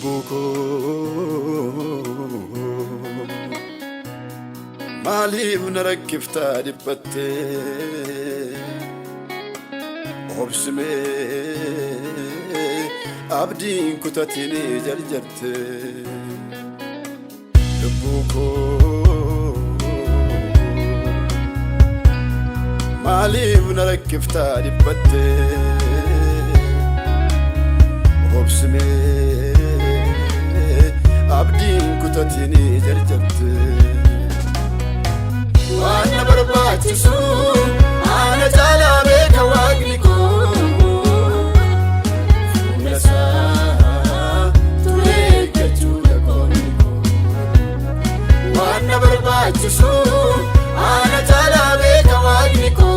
Lubbuko maaliif na rakkiftaa dhiphattee obsimee abdiin kutatinii jarjartee Lubbuko maaliif na rakkiftaa dhiphattee obsimee abdiin kutatinii jarjartee waan na barbaachisu ana caalaa beeka waaqni koo fuula isaa ture eeggachuudha koonni koo waan na barbaachisu ana caalaa beeka waaqni koo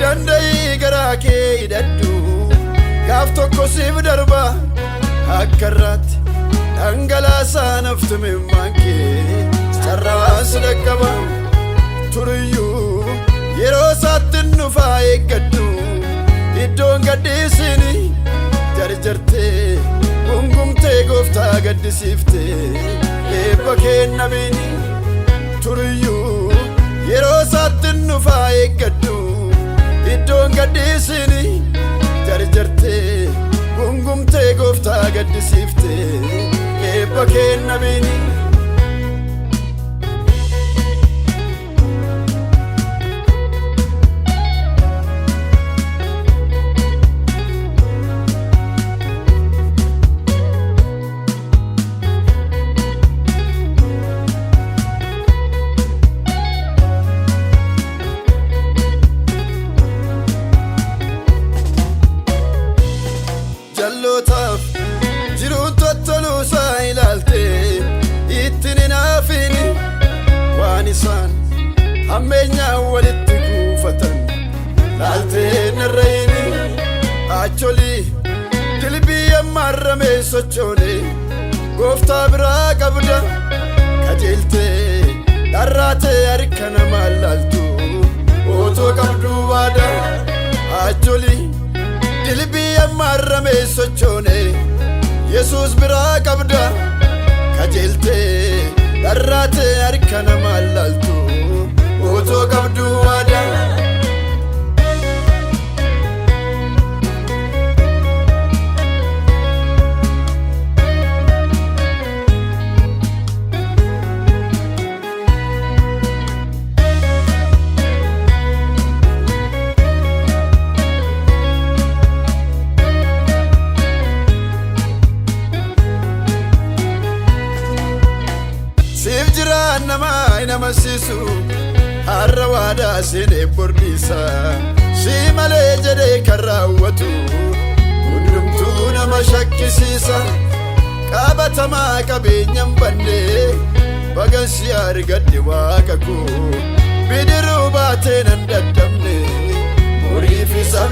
Dandai garake idaddu gaaf tokko siif darba akka irratti dhangalaasaa naftume maankee carraas dhaqqaba turiyyuu yeroo isaatti nufaa eeggadhu iddoon gaddisiini jarjartee gungumtee gooftaa gaddisiiftee eebba kenna biini turiyyuu yeroo isaatti nufaa eeggadhu iddoon gaddisiini jarjartee gungumtee gooftaa gaddisiiftee eebba kenna biini Jallotaaf jiruun tottoluusaa ilaaltee ittiin hinaafini waan isaan hammeenyaan walitti kuufatan laaltee narrayini acholii dilbii ammaarramee sochoonee gooftaa biraa qabda qajeeltee dharraatee harka namaa laaltu ootoo qabduu baada acholii dilbii ammaarramee sochoonee Yesuus biraa qabda qajeeltee dharraatee harka namaa laaltu ootoo qabduu waada Siif jiraan namaa nama siisu har'a waadaa seenee bordisa si malee jedhee kan raawwatu hundumtuu nama shakkisiisa qabatamaa qabeenyaan bannee bagansi argadhe waaqa koo bidiruu baatee nan dadhabne horiif isa